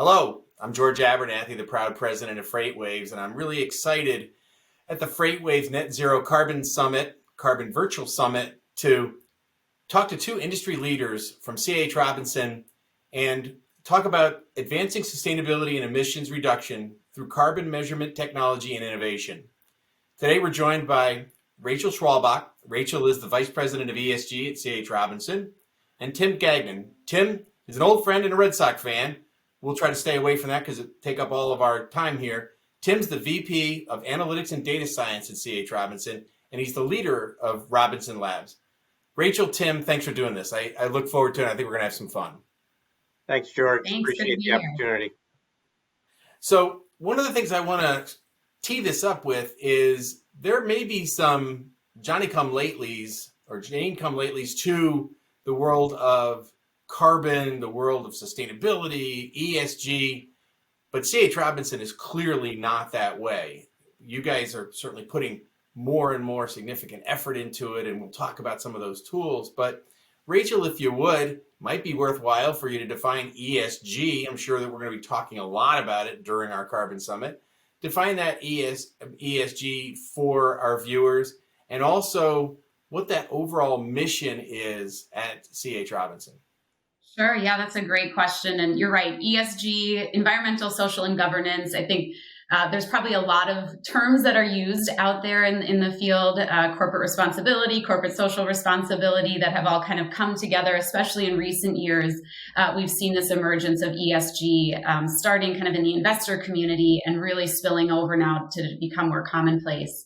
Hello, I'm George Abernathy, the proud president of FreightWaves, and I'm really excited at the FreightWaves Net Zero Carbon Summit, Carbon Virtual Summit, to talk to two industry leaders from C.H. Robinson and talk about advancing sustainability and emissions reduction through carbon measurement technology and innovation. Today we're joined by Rachel Schwalbach. Rachel is the Vice President of ESG at C.H. Robinson, and Tim Gagnon. Tim is an old friend and a Red Sox fan. We'll try to stay away from that because it take up all of our time here. Tim's the VP of Analytics and Data Science at C.H. Robinson, and he's the leader of Robinson Labs. Rachel, Tim, thanks for doing this. I look forward to it. I think we're going to have some fun. Thanks, George. Thanks, appreciate the opportunity. So one of the things I want to tee this up with is there may be some Johnny-come-latelys or Jane-come-latelys to the world of carbon, the world of sustainability, ESG, but C.H. Robinson is clearly not that way. You guys are certainly putting more and more significant effort into it, and we'll talk about some of those tools. But Rachel, if you would, might be worthwhile for you to define ESG. I'm sure that we're going to be talking a lot about it during our Carbon Summit. Define that ESG for our viewers, and also what that overall mission is at C.H. Robinson. Sure. Yeah, that's a great question. And you're right. ESG, environmental, social, and governance. I think there's probably a lot of terms that are used out there in the field, corporate responsibility, corporate social responsibility, that have all kind of come together, especially in recent years. We've seen this emergence of ESG starting kind of in the investor community and really spilling over now to become more commonplace.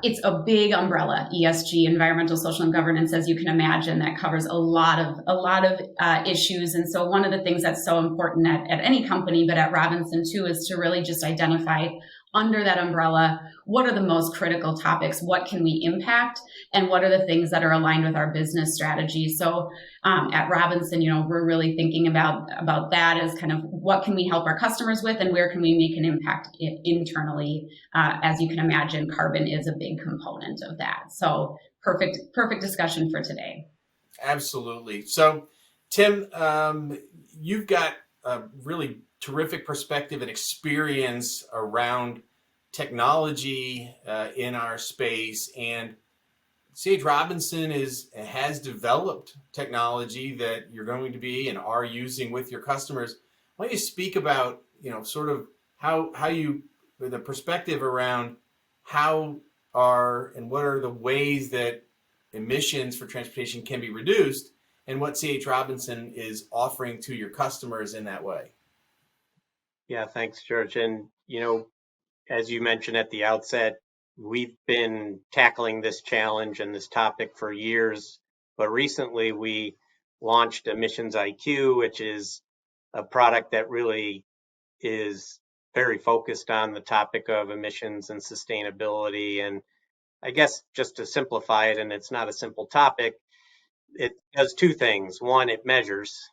It's a big umbrella, ESG, environmental, social, and governance, as you can imagine, that covers a lot of issues. And so one of the things that's so important at any company, but at Robinson too, is to really just identify under that umbrella, what are the most critical topics? What can we impact? And what are the things that are aligned with our business strategy? So at Robinson, we're really thinking about that as kind of what can we help our customers with and where can we make an impact internally? As you can imagine, carbon is a big component of that. So perfect discussion for today. Absolutely. So Tim, you've got a really terrific perspective and experience around technology in our space, and C.H. Robinson has developed technology that you're going to be and are using with your customers. Why don't you speak about sort of how you, the perspective around how are and what are the ways that emissions for transportation can be reduced, and what C.H. Robinson is offering to your customers in that way. Yeah, thanks, George. And, as you mentioned at the outset, we've been tackling this challenge and this topic for years, but recently we launched Emissions IQ, which is a product that really is very focused on the topic of emissions and sustainability. And I guess just to simplify it, and it's not a simple topic, it does two things. One, it measures.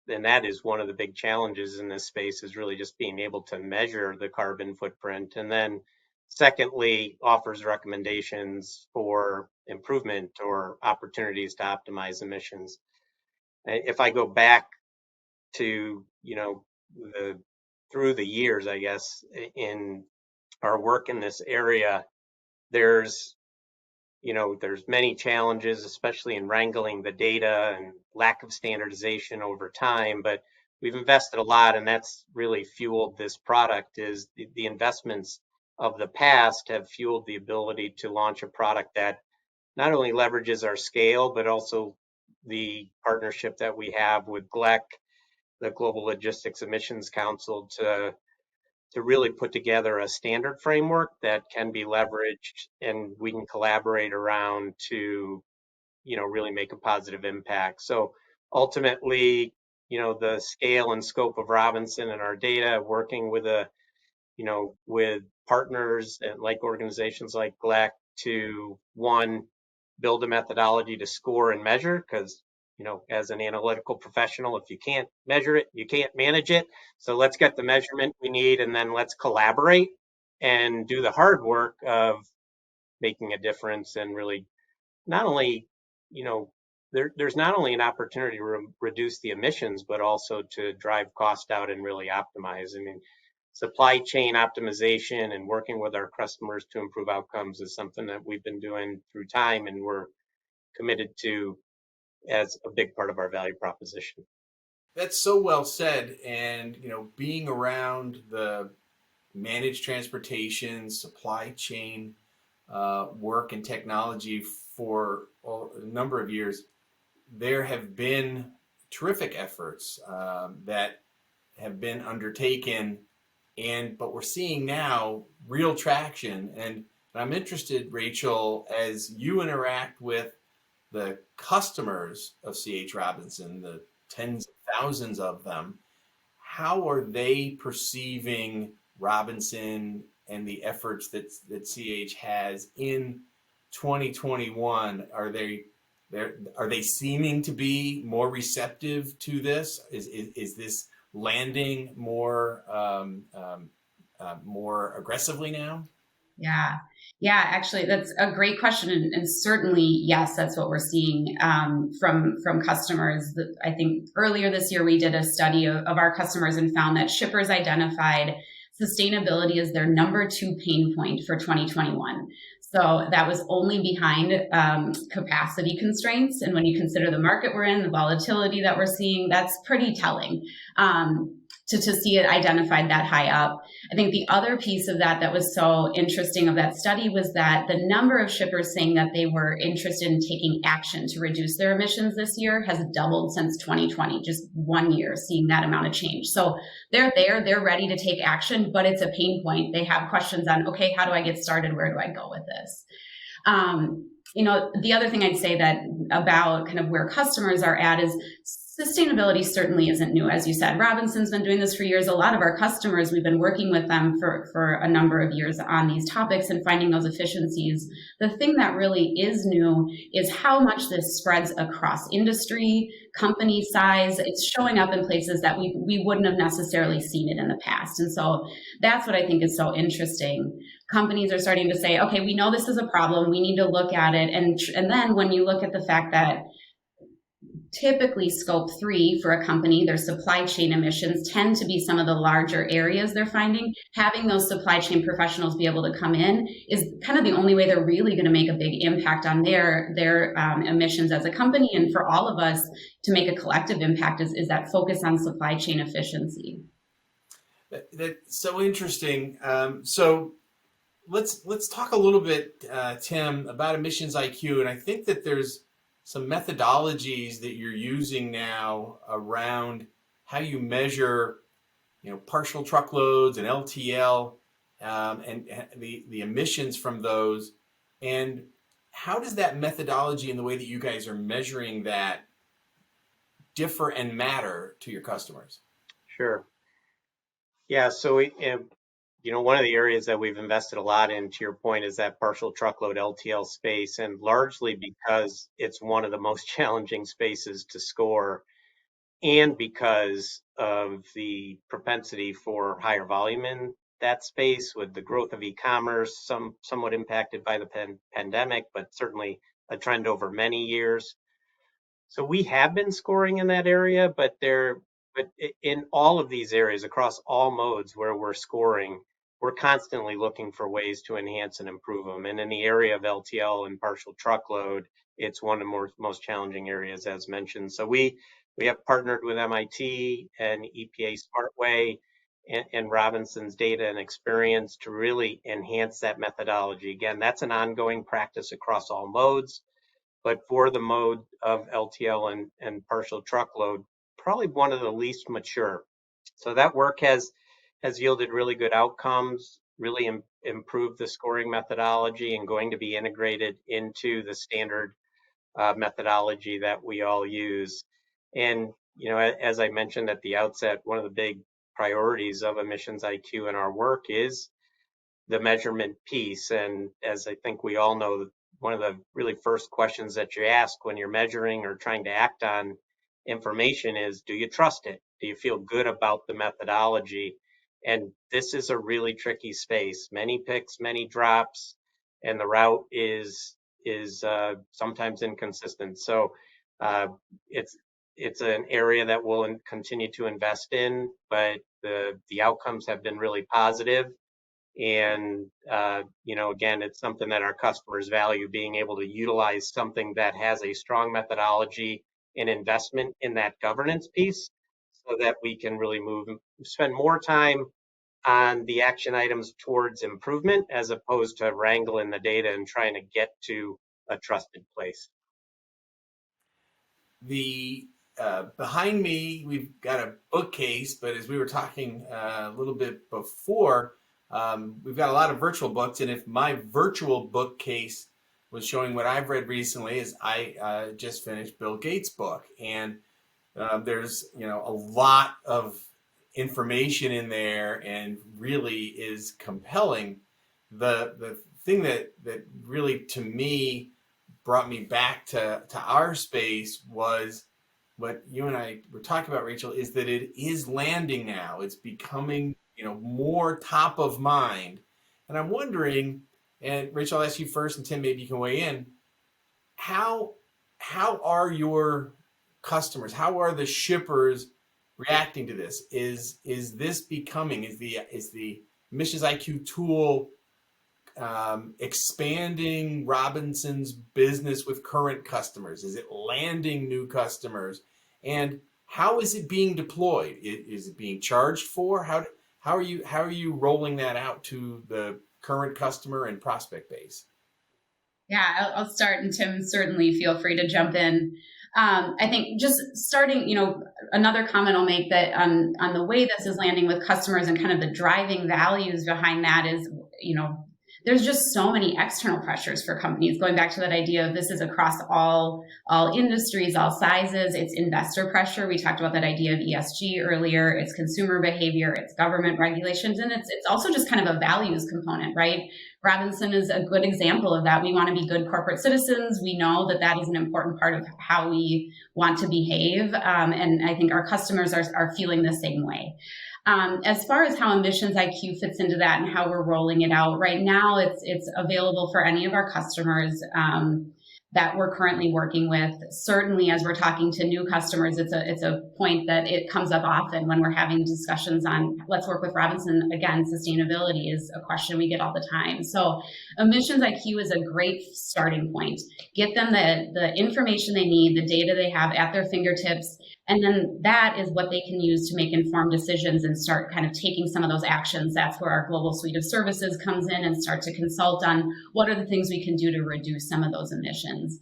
And that is one of the big challenges in this space, is really just being able to measure the carbon footprint. And then secondly, offers recommendations for improvement or opportunities to optimize emissions. If I go back to, through the years, I guess, in our work in this area, there's many challenges, especially in wrangling the data and lack of standardization over time, but we've invested a lot, and that's really fueled this product. Is the investments of the past have fueled the ability to launch a product that not only leverages our scale, but also the partnership that we have with GLEC, the Global Logistics Emissions Council, to really put together a standard framework that can be leveraged and we can collaborate around to, really make a positive impact. So ultimately, the scale and scope of Robinson and our data, working with with partners and like organizations like GLEC to, one, build a methodology to score and measure, because as an analytical professional, if you can't measure it, you can't manage it. So let's get the measurement we need, and then let's collaborate and do the hard work of making a difference and really not only, there's not only an opportunity to reduce the emissions, but also to drive cost out and really optimize. I mean, supply chain optimization and working with our customers to improve outcomes is something that we've been doing through time, and we're committed to as a big part of our value proposition. That's so well said. And, being around the managed transportation, supply chain work and technology for a number of years, there have been terrific efforts that have been undertaken, but we're seeing now real traction. And I'm interested, Rachel, as you interact with the customers of C.H. Robinson, the tens of thousands of them, how are they perceiving Robinson and the efforts that CH has in 2021? Are they seeming to be more receptive to this? Is this landing more more aggressively now? Yeah. Yeah, actually, that's a great question. And certainly, yes, that's what we're seeing from customers. I think earlier this year, we did a study of our customers and found that shippers identified sustainability as their number 2 pain point for 2021. So that was only behind capacity constraints. And when you consider the market we're in, the volatility that we're seeing, that's pretty telling. To see it identified that high up. I think the other piece of that was so interesting of that study was that the number of shippers saying that they were interested in taking action to reduce their emissions this year has doubled since 2020, just 1 year, seeing that amount of change. So they're there, they're ready to take action, but it's a pain point. They have questions on, okay, how do I get started? Where do I go with this? The other thing I'd say that about kind of where customers are at is sustainability certainly isn't new. As you said, Robinson's been doing this for years. A lot of our customers, we've been working with them for a number of years on these topics and finding those efficiencies. The thing that really is new is how much this spreads across industry, company size. It's showing up in places that we wouldn't have necessarily seen it in the past. And so that's what I think is so interesting. Companies are starting to say, okay, we know this is a problem. We need to look at it. And then when you look at the fact that typically scope 3 for a company, their supply chain emissions tend to be some of the larger areas they're finding. Having those supply chain professionals be able to come in is kind of the only way they're really going to make a big impact on their emissions as a company. And for all of us to make a collective impact is that focus on supply chain efficiency. That's so interesting. So let's talk a little bit, Tim, about emissions IQ. And I think that there's some methodologies that you're using now around how you measure, partial truckloads and LTL, and the emissions from those. And how does that methodology and the way that you guys are measuring that differ and matter to your customers? Sure. Yeah. So one of the areas that we've invested a lot in, to your point, is that partial truckload LTL space, and largely because it's one of the most challenging spaces to score, and because of the propensity for higher volume in that space with the growth of e-commerce, somewhat impacted by the pandemic, but certainly a trend over many years. So we have been scoring in that area, but in all of these areas across all modes where we're scoring, we're constantly looking for ways to enhance and improve them. And in the area of LTL and partial truckload, it's one of the most challenging areas, as mentioned. So we have partnered with MIT and EPA SmartWay and Robinson's data and experience to really enhance that methodology. Again, that's an ongoing practice across all modes, but for the mode of LTL and partial truckload, probably one of the least mature. So that work has yielded really good outcomes, really improved the scoring methodology, and going to be integrated into the standard methodology that we all use. And, as I mentioned at the outset, one of the big priorities of Emissions IQ in our work is the measurement piece. And as I think we all know, one of the really first questions that you ask when you're measuring or trying to act on information is, do you trust it? Do you feel good about the methodology? And this is a really tricky space. Many picks, many drops, and the route is sometimes inconsistent. So It's an area that we'll continue to invest in, but the outcomes have been really positive. And, again, it's something that our customers value, being able to utilize something that has a strong methodology and investment in that governance piece so that we can really spend more time on the action items towards improvement as opposed to wrangling the data and trying to get to a trusted place. The behind me, we've got a bookcase, but as we were talking a little bit before, we've got a lot of virtual books. And if my virtual bookcase was showing what I've read recently, is I just finished Bill Gates' book, and there's a lot of information in there, and really is compelling. The thing that really, to me, brought me back to our space was what you and I were talking about, Rachel, is that it is landing now. It's becoming, more top of mind. And I'm wondering, and Rachel, I'll ask you first, and Tim, maybe you can weigh in. How are your customers, how are the shippers reacting to this? Is this becoming, is the Emissions IQ tool expanding Robinson's business with current customers? Is it landing new customers? And how is it being deployed? Is it being charged for? How are you rolling that out to the current customer and prospect base? Yeah, I'll start, and Tim, certainly feel free to jump in. I think just starting, another comment I'll make that on the way this is landing with customers and kind of the driving values behind that is, there's just so many external pressures for companies. Going back to that idea of this is across all industries, all sizes. It's investor pressure. We talked about that idea of ESG earlier. It's consumer behavior. It's government regulations, and it's also just kind of a values component, right? Robinson is a good example of that. We want to be good corporate citizens. We know that is an important part of how we want to behave, and I think our customers are feeling the same way. As far as how Emissions IQ fits into that and how we're rolling it out, right now it's available for any of our customers that we're currently working with. Certainly, as we're talking to new customers, it's a point that it comes up often when we're having discussions on let's work with Robinson. Again, sustainability is a question we get all the time. So Emissions IQ is a great starting point. Get them the information they need, the data they have at their fingertips, and then that is what they can use to make informed decisions and start kind of taking some of those actions. That's where our global suite of services comes in and start to consult on what are the things we can do to reduce some of those emissions.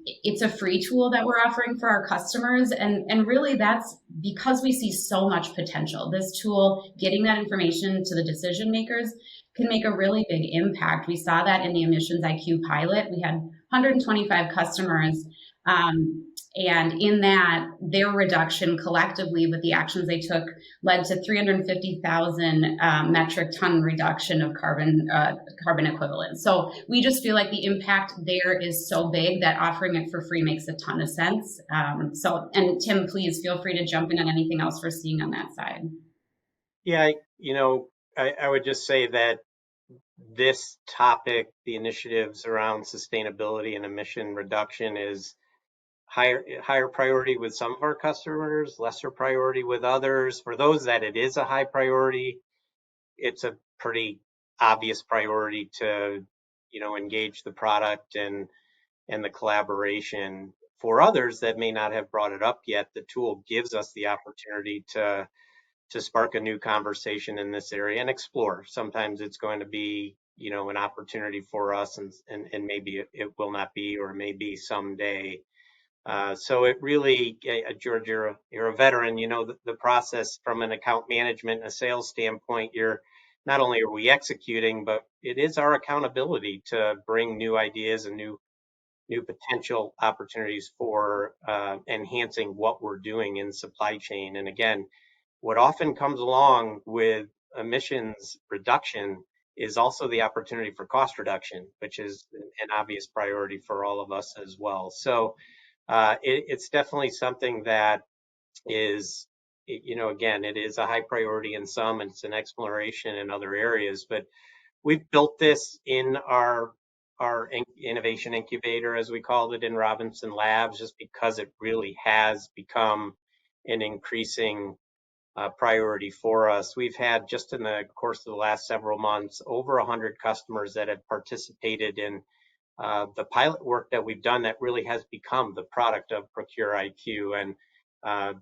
It's a free tool that we're offering for our customers, and really that's because we see so much potential. This tool, getting that information to the decision makers, can make a really big impact. We saw that in the Emissions IQ pilot. We had 125 customers, and in that, their reduction collectively with the actions they took led to 350,000 metric ton reduction of carbon equivalent. So we just feel like the impact there is so big that offering it for free makes a ton of sense. And Tim, please feel free to jump in on anything else we're seeing on that side. Yeah, I would just say that this topic, the initiatives around sustainability and emission reduction, is higher priority with some of our customers, lesser priority with others. For those that it is a high priority, it's a pretty obvious priority to, engage the product and the collaboration. For others that may not have brought it up yet, the tool gives us the opportunity to spark a new conversation in this area and explore. Sometimes it's going to be, an opportunity for us, and maybe it will not be, or maybe someday. So it really, George, you're a veteran. The process from an account management and a sales standpoint. Not only are we executing, but it is our accountability to bring new ideas and new potential opportunities for enhancing what we're doing in supply chain. And again, what often comes along with emissions reduction is also the opportunity for cost reduction, which is an obvious priority for all of us as well. So it's definitely something that is, again, it is a high priority in some, and it's an exploration in other areas. But we've built this in our our innovation incubator, as we called it in Robinson Labs, just because it really has become an increasing priority for us. We've had, just in the course of the last several months, over 100 customers that have participated in the pilot work that we've done that really has become the product of Procure IQ. And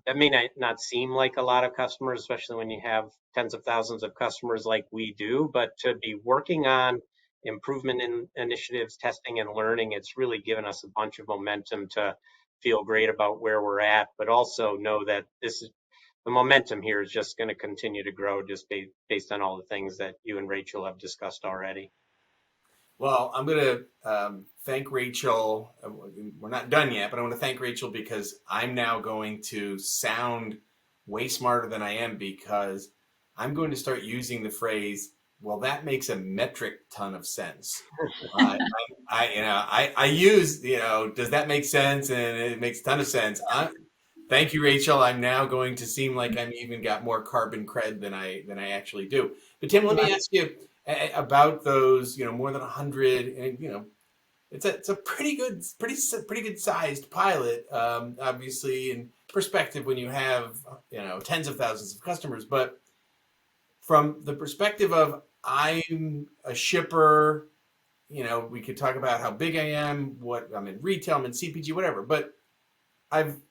that may not seem like a lot of customers, especially when you have tens of thousands of customers like we do, but to be working on improvement in initiatives, testing and learning, it's really given us a bunch of momentum to feel great about where we're at, but also know that the momentum here is just going to continue to grow just based on all the things that you and Rachel have discussed already. Well, I'm going to thank Rachel. We're not done yet, but I want to thank Rachel because I'm now going to sound way smarter than I am, because I'm going to start using the phrase, well, that makes a metric ton of sense. I use, does that make sense? And it makes a ton of sense. Thank you, Rachel. I'm now going to seem like I'm even got more carbon cred than I actually do. But Tim, let me ask you about those, more than 100, and it's a pretty good sized pilot, obviously in perspective when you have tens of thousands of customers. But from the perspective of, I'm a shipper, we could talk about how big I am, what I'm in retail, I'm in CPG, whatever. But I've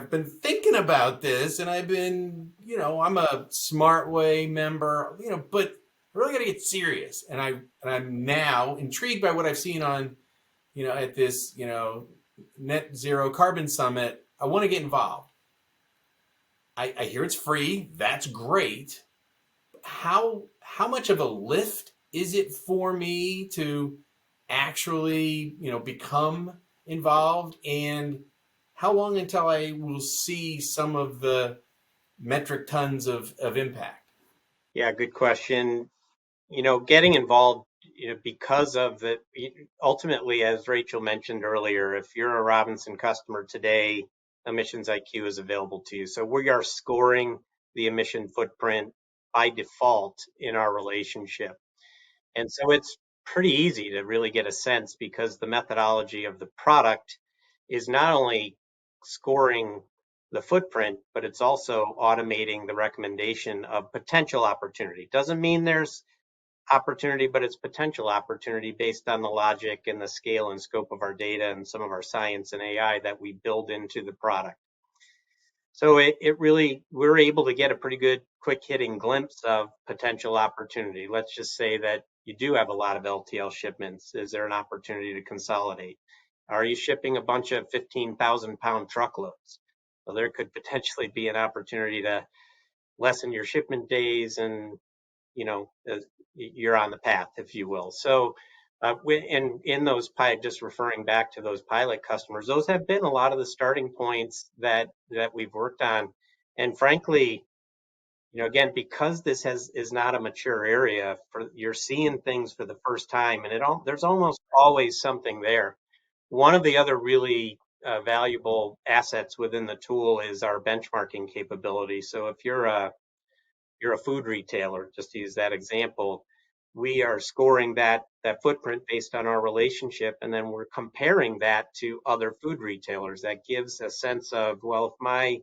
been thinking about this, and I've been, I'm a SmartWay member, but I really got to get serious. And I'm now intrigued by what I've seen on, at this, Net Zero Carbon Summit. I want to get involved. I hear it's free. That's great. How much of a lift is it for me to actually, become involved? And how long until I will see some of the metric tons of impact? Yeah, good question. Getting involved, because of the, ultimately, as Rachel mentioned earlier, if you're a Robinson customer today, Emissions IQ is available to you. So we are scoring the emission footprint by default in our relationship. And so it's pretty easy to really get a sense, because the methodology of the product is not only scoring the footprint, but it's also automating the recommendation of potential opportunity. Doesn't mean there's opportunity, but it's potential opportunity based on the logic and the scale and scope of our data and some of our science and AI that we build into the product. So it really, we're able to get a pretty good quick hitting glimpse of potential opportunity. Let's just say that you do have a lot of LTL shipments. Is there an opportunity to consolidate? Are you shipping a bunch of 15,000 pound truckloads? Well, there could potentially be an opportunity to lessen your shipment days, and you're on the path, if you will. So in those just referring back to those pilot customers, those have been a lot of the starting points that we've worked on. And frankly, again, because this is not a mature area, you're seeing things for the first time, and there's almost always something there. One of the other really valuable assets within the tool is our benchmarking capability. So if you're a food retailer, just to use that example, we are scoring that footprint based on our relationship, and then we're comparing that to other food retailers. That gives a sense of, well, if my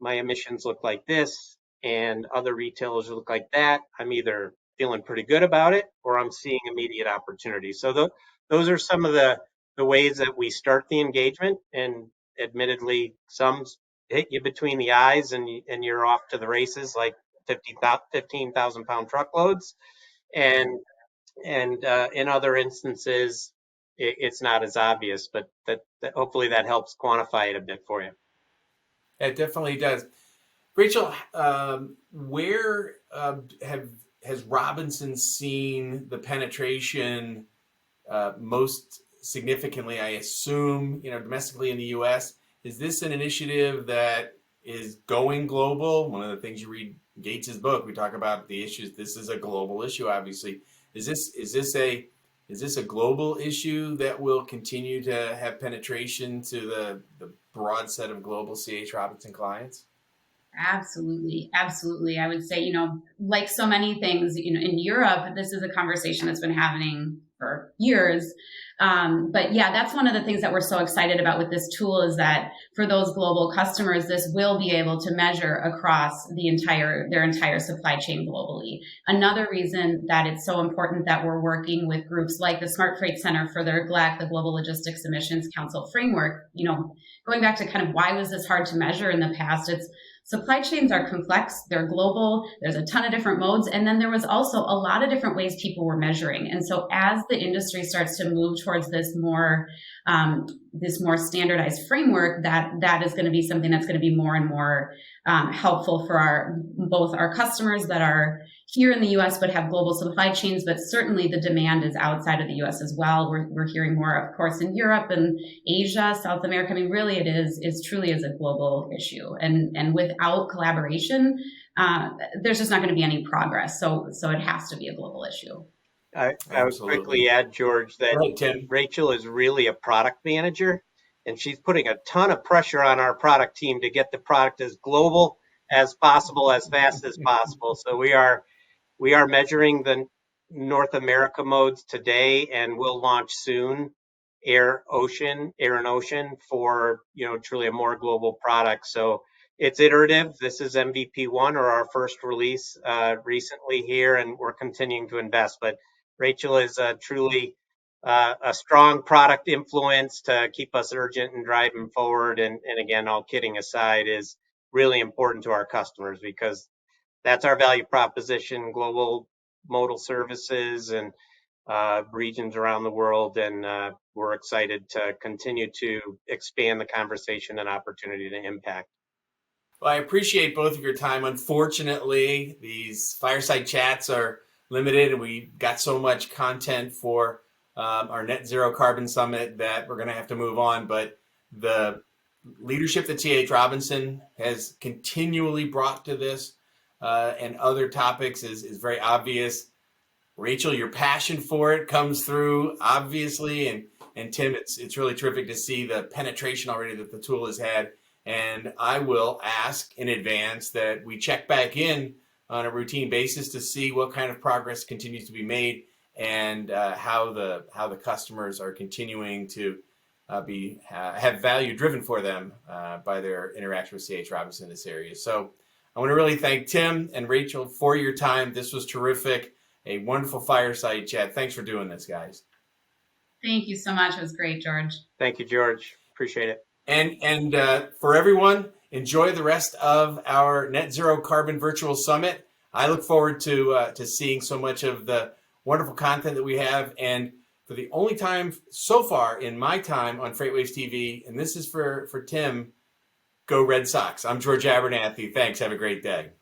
emissions look like this and other retailers look like that, I'm either feeling pretty good about it or I'm seeing immediate opportunity. So those are some of the ways that we start the engagement, and admittedly, some hit you between the eyes and you're off to the races, like 15,000 pound truckloads. And in other instances, it's not as obvious, but that hopefully that helps quantify it a bit for you. It definitely does. Rachel, where has Robinson seen the penetration most significantly? I assume, domestically in the U.S. Is this an initiative that is going global? One of the things you read Gates's book, we talk about the issues. This is a global issue, obviously. Is this a global issue that will continue to have penetration to the broad set of global C.H. Robinson clients? Absolutely. Absolutely. I would say, like so many things, in Europe, this is a conversation that's been happening for years. But yeah, that's one of the things that we're so excited about with this tool is that for those global customers, this will be able to measure across their entire supply chain globally. Another reason that it's so important that we're working with groups like the Smart Freight Center for their GLAC, the Global Logistics Emissions Council framework, going back to kind of why was this hard to measure in the past, it's supply chains are complex, they're global, there's a ton of different modes, and then there was also a lot of different ways people were measuring. And so as the industry starts to move towards this more standardized framework, that is going to be something that's going to be more and more helpful for both our customers that are here in the U.S. but have global supply chains, but certainly the demand is outside of the U.S. as well. We're hearing more, of course, in Europe and Asia, South America. I mean, really, it truly is a global issue, and without collaboration, there's just not going to be any progress. So it has to be a global issue. I would quickly add, George, that Rachel is really a product manager, and she's putting a ton of pressure on our product team to get the product as global as possible, as fast as possible. So we are measuring the North America modes today, and we'll launch soon air and ocean for truly a more global product. So it's iterative. This is MVP1, or our first release recently here, and we're continuing to invest. But Rachel is truly a strong product influence to keep us urgent and driving forward. And again, all kidding aside, is really important to our customers because that's our value proposition: global modal services and regions around the world. And we're excited to continue to expand the conversation and opportunity to impact. Well, I appreciate both of your time. Unfortunately, these fireside chats are limited, and we got so much content for our Net Zero Carbon Summit that we're going to have to move on. But the leadership that T.H. Robinson has continually brought to this and other topics is very obvious. Rachel, your passion for it comes through, obviously. And Tim, it's really terrific to see the penetration already that the tool has had. And I will ask in advance that we check back in on a routine basis to see what kind of progress continues to be made and how the customers are continuing to have value driven for them by their interaction with C.H. Robinson in this area. So I want to really thank Tim and Rachel for your time. This was terrific. A wonderful fireside chat. Thanks for doing this, guys. Thank you so much. It was great, George. Thank you, George. Appreciate it. And for everyone, enjoy the rest of our Net Zero Carbon Virtual Summit. I look forward to seeing so much of the wonderful content that we have. And for the only time so far in my time on FreightWaves TV, and this is for Tim, go Red Sox. I'm George Abernathy. Thanks. Have a great day.